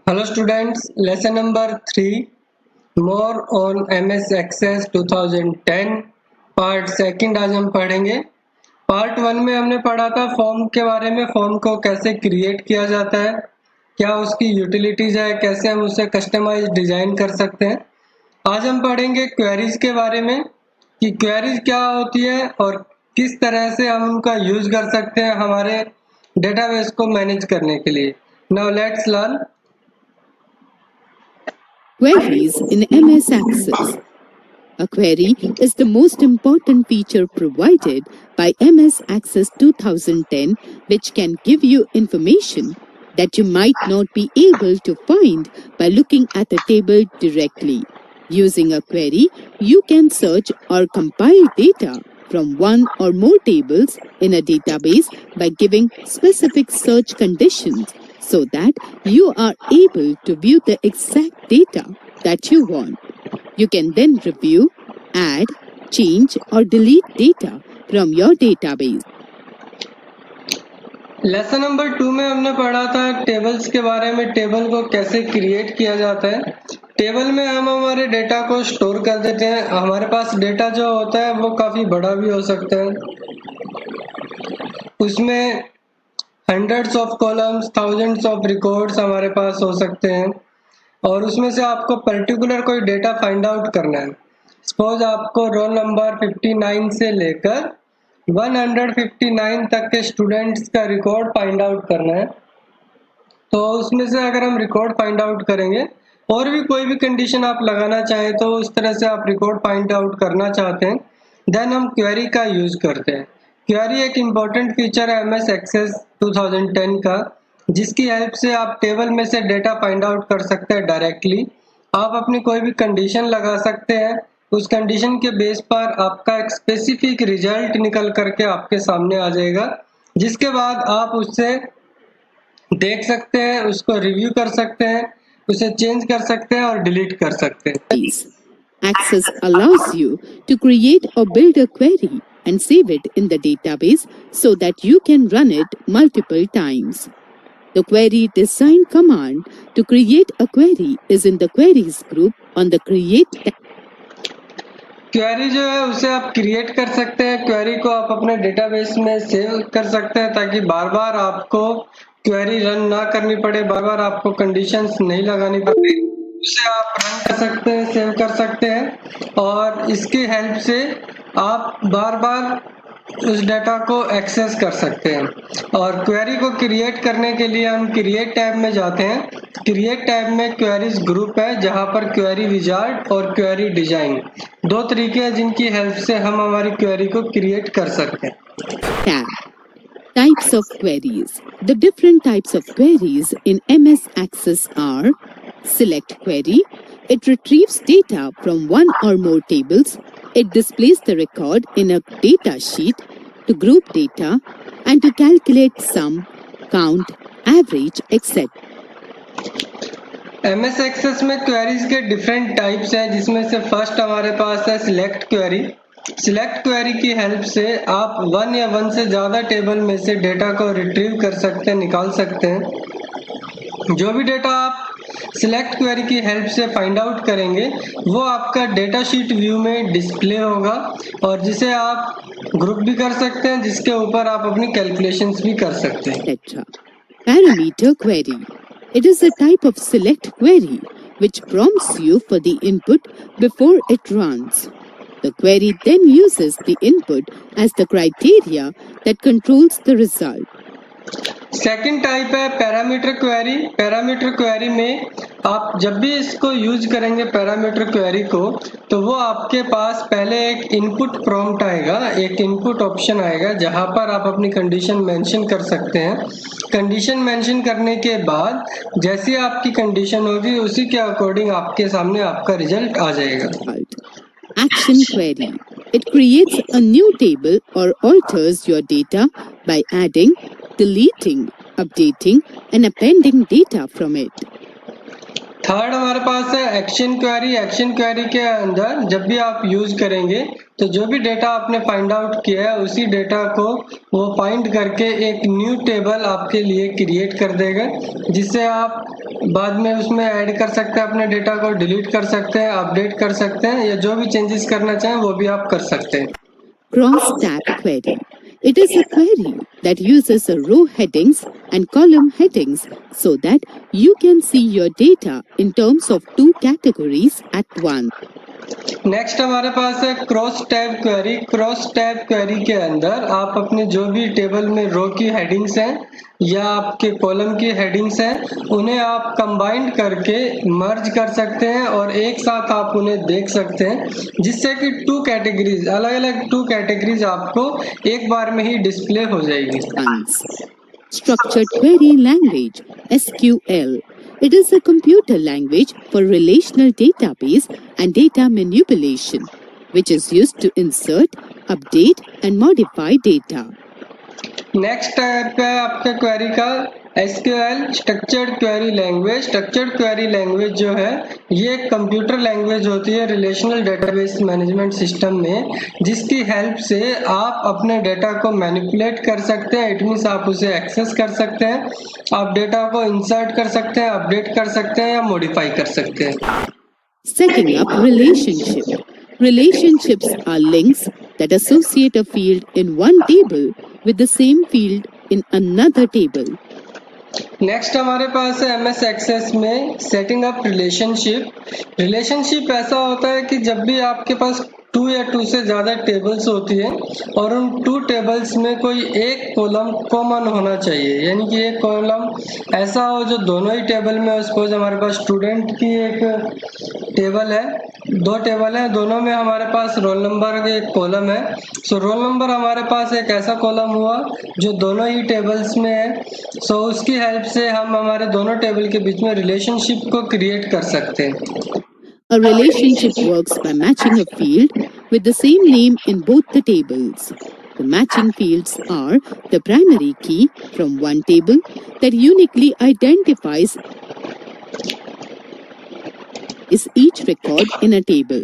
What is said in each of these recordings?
Hello students, lesson number 3 more on MS Access 2010 part second आज हम पढ़ेंगे। Part 1 में हमने पढ़ा था फॉर्म के बारे में, फॉर्म को कैसे क्रिएट किया जाता है, क्या उसकी यूटिलिटीज है, कैसे हम उसे कस्टमाइज डिजाइन कर सकते हैं। आज हम पढ़ेंगे क्वेरीज के बारे में कि क्वेरीज क्या होती है और किस तरह से हम उनका यूज कर सकते हैं हमारे डेटाबेस को मैनेज करने के लिए। Now let's learn. Queries in MS Access. A query is the most important feature provided by MS Access 2010, which can give you information that you might not be able to find by looking at a table directly. Using a query, you can search or compile data from one or more tables in a database by giving specific search conditions, so that you are able to view the exact data that you want. You can then review, add, change or delete data from your database. Lesson number 2 में हमने पढ़ा था tables के बारे में, table को कैसे create किया जाता है। टेबल में हम हमारे डेटा को स्टोर कर देते हैं। हमारे पास डेटा जो होता है वो काफ़ी बड़ा भी हो सकता है, उसमें hundreds of columns, thousands of records हमारे पास हो सकते हैं और उसमें से आपको पर्टिकुलर कोई डेटा फाइंड आउट करना है। सपोज आपको रोल नंबर 59 से लेकर 159 तक के स्टूडेंट्स का रिकॉर्ड फाइंड आउट करना है। तो उसमें से अगर हम रिकॉर्ड फाइंड आउट करेंगे और भी कोई भी कंडीशन आप लगाना चाहें तो उस तरह से आप रिकॉर्ड फाइंड आउट करना चाहते हैं, देन हम क्वेरी का यूज करते हैं। क्वेरी एक इम्पॉर्टेंट फीचर है MS एक्सेस 2010 का, जिसकी हेल्प से आप टेबल में से डेटा फाइंड आउट कर सकते हैं डायरेक्टली। आप अपनी कोई भी कंडीशन लगा सकते हैं, उस कंडीशन के बेस पर आपका एक स्पेसिफिक रिजल्ट निकल करके आपके सामने आ जाएगा, जिसके बाद आप उससे देख सकते हैं, उसको रिव्यू कर सकते हैं, उसे चेंज कर सकते हैं और डिलीट कर सकते हैं। Access allows you to create or build a query and save it in the database so that you can run it multiple times. The query design command to create a query is in the queries group on the create tab. Query जो है उसे आप create कर सकते हैं, query को आप अपने डेटाबेस में सेव कर सकते हैं ताकि बार बार आपको क्वेरी रन ना करनी पड़े, बार बार आपको कंडीशंस नहीं लगानी पड़े। उसे आप रन कर सकते हैं, सेव कर सकते हैं और इसकी हेल्प से आप बार बार उस डाटा को एक्सेस कर सकते हैं। और क्वेरी को क्रिएट करने के लिए हम क्रिएट टैब में जाते हैं। क्रिएट टैब में क्वेरीज ग्रुप है, जहां पर क्वेरी विजार्ड और क्वेरी डिजाइन दो तरीके हैं जिनकी हेल्प से हम हमारी क्वेरी को क्रिएट कर सकते हैं। Tab. Types of queries. The different types of queries in MS Access are: select query. It retrieves data from one or more tables. It displays the record in a data sheet to group data and to calculate sum, count, average, etc. MS access में queries के different types हैं, जिसमें से first हमारे पास है select query. Select query की help से आप वन या वन से ज़्यादा टेबल में से डेटा को रिट्रीव कर सकते हैं, निकाल सकते हैं। जो भी डेटा आप सिलेक्ट क्वेरी की हेल्प से फाइंड आउट करेंगे वो आपका डेटा शीट व्यू में डिस्प्ले होगा और जिसे आप ग्रुप भी कर सकते हैं, जिसके ऊपर आप अपनी कैलकुलेशंस भी कर सकते हैं। Parameter query. It is a type of select query which prompts you for the input before it runs. The query then uses the input as the criteria that controls the result. Second type है parameter query. Parameter query में आप जब भी इसको use करेंगे parameter query को, तो वो आपके पास पहले एक इनपुट प्रॉम्प्ट आएगा, एक इनपुट ऑप्शन आएगा जहां पर आप अपनी कंडीशन मेंशन कर सकते हैं। कंडीशन मेंशन करने के बाद जैसी आपकी कंडीशन होगी उसी के अकॉर्डिंग आपके सामने आपका रिजल्ट आ जाएगा। Action query. It creates a new table or alters your data by adding, deleting, updating and appending data from it. Third हमारे पास है एक्शन क्वेरी। एक्शन क्वेरी के अंदर जब भी आप यूज करेंगे तो जो भी डेटा आपने फाइंड आउट किया है उसी डेटा को वो फाइंड करके एक न्यू टेबल आपके लिए क्रिएट कर देगा, जिससे आप बाद में उसमें ऐड कर सकते हैं, अपने डेटा को डिलीट कर सकते हैं, अपडेट कर सकते हैं, या जो भी चेंजेस करना चाहें वो भी आप कर सकते हैं। Cross-tab query. It is a query that uses a row headings and column headings so that you can see your data in terms of two categories at once. Next हमारे पास है cross tab query. Cross tab query के अंदर आप अपने जो भी table में रो की हेडिंग्स हैं या आपके कॉलम की हेडिंग्स हैं उन्हें आप कंबाइंड करके मर्ज कर सकते हैं और एक साथ आप उन्हें देख सकते हैं, जिससे कि टू कैटेगरीज, अलग अलग टू कैटेगरीज आपको एक बार में ही डिस्प्ले हो जाएगी। Structured Query Language (SQL). It is a computer language for relational database and data manipulation, which is used to insert, update, and modify data. Next type है आपके query का SQL structured query language. Structured query language जो है ये एक computer language होती है relational database management system में, जिसकी हेल्प से आप अपने डेटा को मैनिपुलेट कर सकते हैं। इट मीन्स आप उसे एक्सेस कर सकते हैं, आप डेटा को इंसर्ट कर सकते हैं, अपडेट कर सकते हैं या मॉडिफाई कर सकते हैं। Setting up relationship. Relationships are links that associate a field in one table with the same field in another table. Next हमारे पास है MS एक्सेस में सेटिंग अप रिलेशनशिप। रिलेशनशिप ऐसा होता है कि जब भी आपके पास 2 या 2 से ज़्यादा टेबल्स होती है और उन 2 टेबल्स में कोई एक कॉलम कॉमन होना चाहिए, यानी कि एक कॉलम ऐसा हो जो दोनों ही टेबल में हो। सपोज हमारे पास स्टूडेंट की एक टेबल है, 2 टेबल है, दोनों में हमारे पास रोल नंबर का एक कॉलम है। सो रोल नंबर हमारे पास एक ऐसा कॉलम हुआ जो दोनों ही टेबल्स में है। सो उसकी हेल्प से हम हमारे दोनों टेबल के बीच में रिलेशनशिप को क्रिएट कर सकते हैं। A relationship works by matching a field with the same name in both the tables. The matching fields are the primary key from one table that uniquely identifies is each record in a table.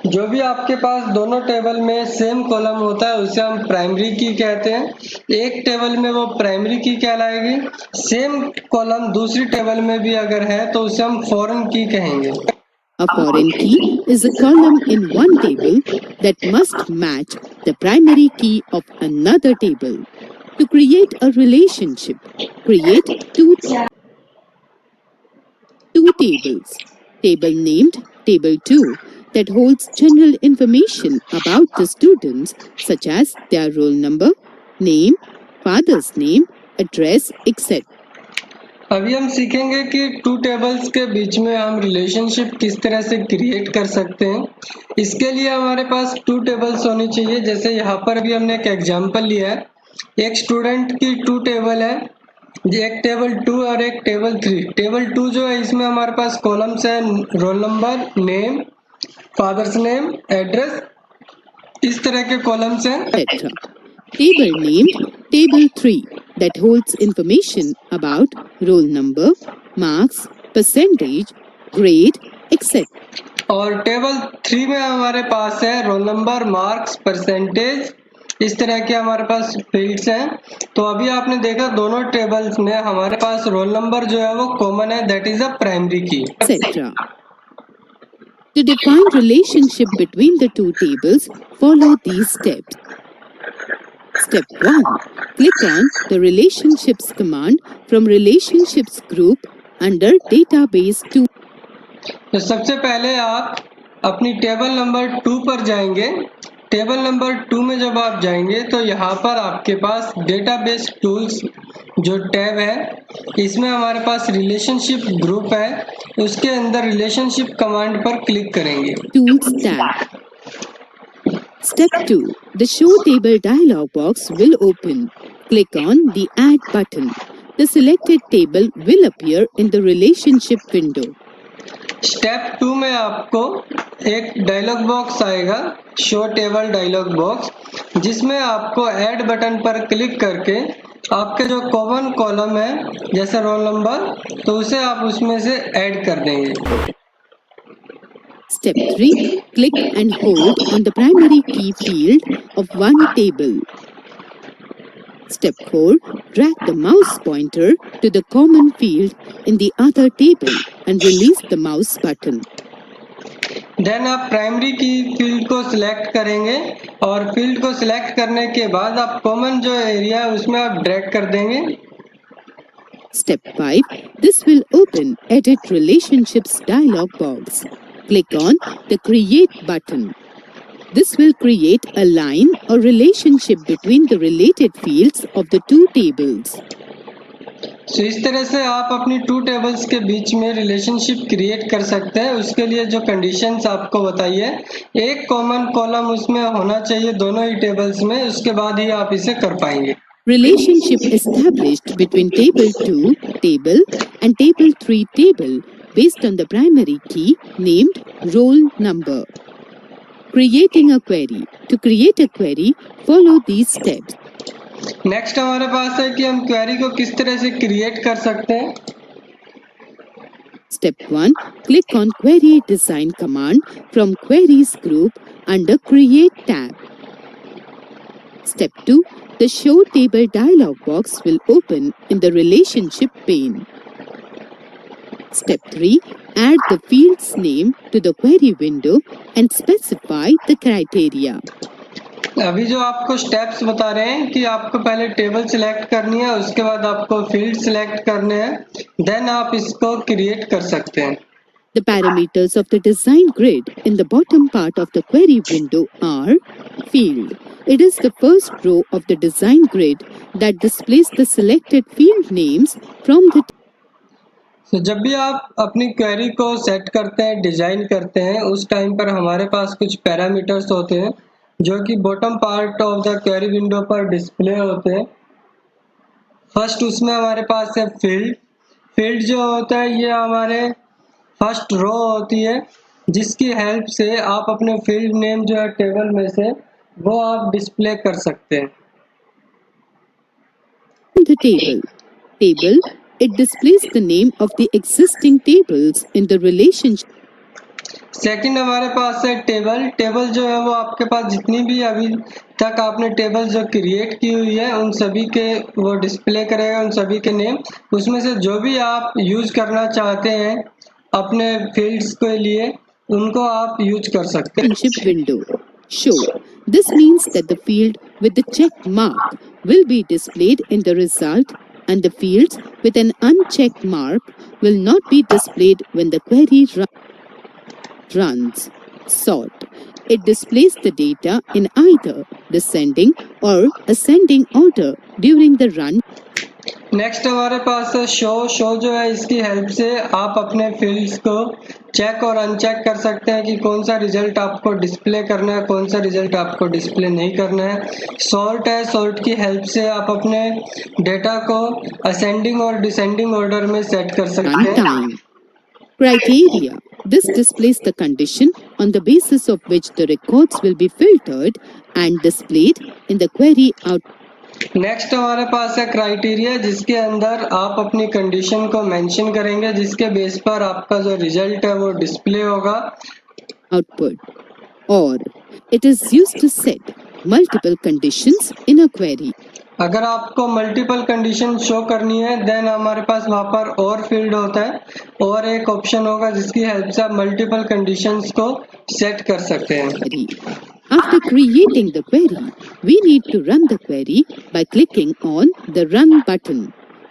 जो भी आपके पास दोनों table में same column होता है उसे हम primary की कहते हैं। एक टेबल में वो प्राइमरी की कहलाएगी। सेम कॉलम दूसरी टेबल में भी अगर है तो उसे हम फॉरेन की कहेंगे। A foreign key is a column in one table that must match the primary key of another table. To create a relationship, create two tables. Table named Table 2 that holds general information about the students such as their roll number, name, father's name, address, etc. अभी हम सीखेंगे कि 2 tables के बीच में हम relationship किस तरह से क्रिएट कर सकते हैं। इसके लिए हमारे पास 2 टेबल्स होनी चाहिए। जैसे यहाँ पर अभी हमने एक एग्जांपल लिया है, एक स्टूडेंट की 2 टेबल है, एक टेबल 2 और एक टेबल 3। टेबल 2 जो है इसमें हमारे पास कॉलम्स है roll number, name, father's name, address, इस तरह के कॉलम्स हैं। Table named Table 3 that holds information about roll number, marks, percentage, grade, etc. और टेबल 3 में हमारे पास है रोल नंबर, मार्क्स, परसेंटेज, इस तरह के हमारे पास फील्ड्स हैं। तो अभी आपने देखा दोनों टेबल्स में हमारे पास रोल नंबर जो है वो कॉमन है, दैट इज अ प्राइमरी की। etc. To define relationship between the two tables, follow these steps. Step 1. Click on the Relationships command from Relationships group under Database 2. तो सबसे पहले आप अपनी टेबल नंबर 2 पर जाएंगे। टेबल नंबर 2 में जब आप जाएंगे तो यहाँ पर आपके पास डेटाबेस टूल्स जो टैब है, इसमें हमारे पास रिलेशनशिप ग्रुप है, उसके अंदर रिलेशनशिप कमांड पर क्लिक करेंगे। Tools tab. Step 2. The Show Table dialog box will open. Click on the Add button. The selected table will appear in the Relationship window. Step 2 में आपको एक डायलॉग बॉक्स आएगा, show table dialogue box, जिसमें आपको add button पर click करके आपके जो कॉमन कॉलम है जैसे रोल नंबर, तो उसे आप उसमें से ऐड कर देंगे। Step 3. Click and hold on the primary key field of one table. Step 4. Drag the mouse pointer to the common field in the other table and release the mouse button. Then आप primary key field को select करेंगे और field को select करने के बाद आप common जो एरिया है उसमें आप ड्रैग कर देंगे। Step 5. This will open Edit Relationships dialog box. Click on the Create button. This will create a line or relationship between the related fields of the two tables. तो इस तरह से आप अपनी टू टेबल्स के बीच में रिलेशनशिप क्रिएट कर सकते हैं। उसके लिए जो कंडीशंस आपको बताई है, एक कॉमन कॉलम उसमें होना चाहिए दोनों ही टेबल्स में, उसके बाद ही आप इसे कर पाएंगे। Relationship established between table 2 table and table 3 table based on the primary key named roll number. Creating a query. To create a query, follow these steps. Next हमारे पास है कि हम क्वेरी को किस तरह से क्रिएट कर सकते हैं। Step 1. Click on Query Design command from Queries group under Create tab. Step 2. The Show Table dialog box will open in the Relationship pane. Step 3. Add the field's name to the query window and specify the criteria. अभी जो आपको steps बता रहे हैं कि आपको पहले table select करनी है, उसके बाद आपको फील्ड सिलेक्ट करने हैं, देन आप इसको क्रिएट कर सकते हैं। The parameters of the design grid in the bottom part of the query window are field. It is the first row of the design grid that displays the selected field names from the तो जब भी आप अपनी query को set करते हैं, design करते हैं, उस टाइम पर हमारे पास कुछ पैरामीटर्स होते हैं जो कि bottom part of the query window पर डिस्प्ले होते हैं। फर्स्ट उसमें हमारे पास है फील्ड। फील्ड जो होता है ये हमारे फर्स्ट रो होती है, जिसकी हेल्प से आप अपने फील्ड नेम जो है टेबल में से वो आप डिस्प्ले कर सकते हैं। the table. Table. It displays the name of the existing tables in the relationship. Second हमारे पास है टेबल। टेबल जो है वो आपके पास जितनी भी अभी तक आपने टेबल जो क्रिएट की हुई है उन सभी के वो डिस्प्ले करेगा, उन सभी के नेम। उसमें से जो भी आप यूज करना चाहते हैं अपने फील्ड्स के लिए उनको आप यूज कर सकते हैं। Relationship window. Show. This means that the field with the check mark will be displayed in the result and the fields with an unchecked mark will not be displayed when the query runs. Sort. It displays the data in either descending or ascending order during the run. Next हमारे पास है show. Show जो है इसकी help से आप अपने fields को चेक और अनचेक कर सकते हैं कि कौन सा रिजल्ट आपको डिस्प्ले करना है, कौन सा रिजल्ट आपको डिस्प्ले नहीं करना है। सॉर्ट है, सॉर्ट की हेल्प से आप अपने डेटा को असेंडिंग और डिसेंडिंग ऑर्डर में सेट कर सकते हैं। Runtime. Criteria. This displays the condition on the basis of which the records will be filtered and displayed in the query out. Next हमारे पास है क्राइटेरिया, जिसके अंदर आप अपनी कंडीशन को मेंशन करेंगे जिसके बेस पर आपका जो रिजल्ट है वो डिस्प्ले होगा। Output. Or it is used to set multiple conditions in a query. अगर आपको मल्टीपल कंडीशन शो करनी है देन हमारे पास वहाँ पर और फील्ड होता है और एक ऑप्शन होगा जिसकी हेल्प से आप मल्टीपल कंडीशंस को सेट कर सकते हैं। Query. After creating the query, we need to run the query by clicking on the Run button.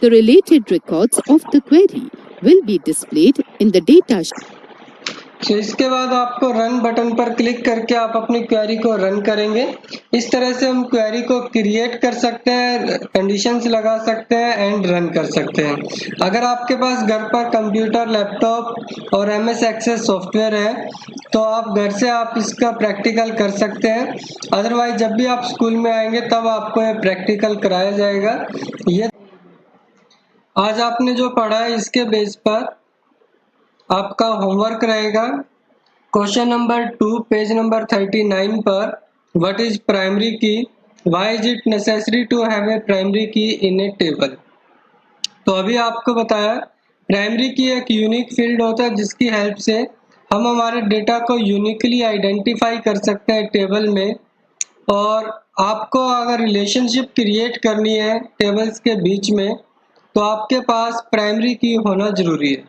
The related records of the query will be displayed in the data sheet. तो इसके बाद आपको run button पर click करके आप अपनी query को run करेंगे। इस तरह से हम क्वेरी को क्रिएट कर सकते हैं, कंडीशंस लगा सकते हैं एंड रन कर सकते हैं। अगर आपके पास घर पर कंप्यूटर, लैपटॉप और MS एक्सेस सॉफ्टवेयर है तो आप घर से आप इसका प्रैक्टिकल कर सकते हैं। अदरवाइज जब भी आप स्कूल में आएंगे तब आपको ये प्रैक्टिकल कराया जाएगा। ये आज आपने जो पढ़ा है इसके बेस पर आपका होमवर्क रहेगा। क्वेश्चन नंबर 2 पेज नंबर 39 पर what is primary key why is it necessary to have a primary key in A table. तो अभी आपको बताया प्राइमरी की एक यूनिक फील्ड होता है जिसकी हेल्प से हम हमारे डेटा को यूनिकली आइडेंटिफाई कर सकते हैं टेबल में। और आपको अगर रिलेशनशिप क्रिएट करनी है टेबल्स के बीच में तो आपके पास प्राइमरी की होना जरूरी है।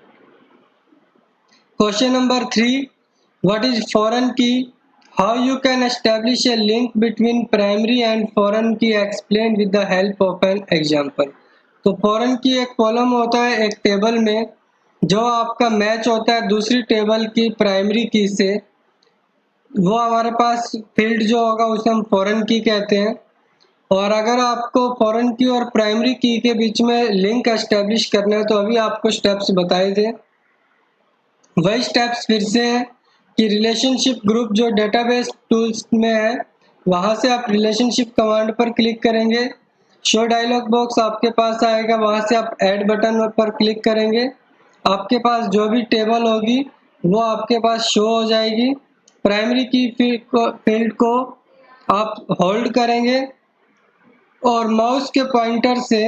Question number 3, what is foreign key? How you can establish a link between primary and foreign key explain with the help of an example. तो फॉरेन की एक कॉलम होता है एक टेबल में जो आपका मैच होता है दूसरी टेबल की प्राइमरी की से। वो हमारे पास फील्ड जो होगा उसे हम फॉरेन की कहते हैं। और अगर आपको फॉरेन की और प्राइमरी की के बीच में लिंक एस्टेब्लिश करना है तो अभी आपको स्टेप्स बताए थे। वही स्टेप्स फिर से हैं कि रिलेशनशिप ग्रुप जो डेटाबेस टूल्स में है वहां से आप रिलेशनशिप कमांड पर क्लिक करेंगे। शो डायलॉग बॉक्स आपके पास आएगा, वहां से आप ऐड बटन पर क्लिक करेंगे। आपके पास जो भी टेबल होगी वो आपके पास शो हो जाएगी। प्राइमरी की फील्ड को आप होल्ड करेंगे और माउस के पॉइंटर से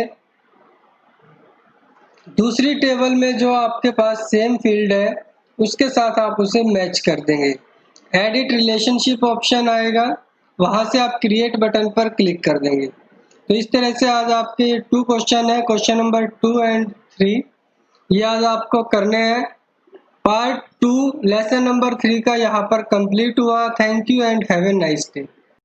दूसरी टेबल में जो आपके पास सेम फील्ड है उसके साथ आप उसे मैच कर देंगे। एडिट रिलेशनशिप ऑप्शन आएगा, वहां से आप क्रिएट बटन पर क्लिक कर देंगे। तो इस तरह से आज आपके 2 क्वेश्चन है, क्वेश्चन नंबर 2 एंड 3, ये आज आपको करने हैं। पार्ट 2 लेसन नंबर 3 का यहाँ पर कंप्लीट हुआ। Thank you and have a nice day.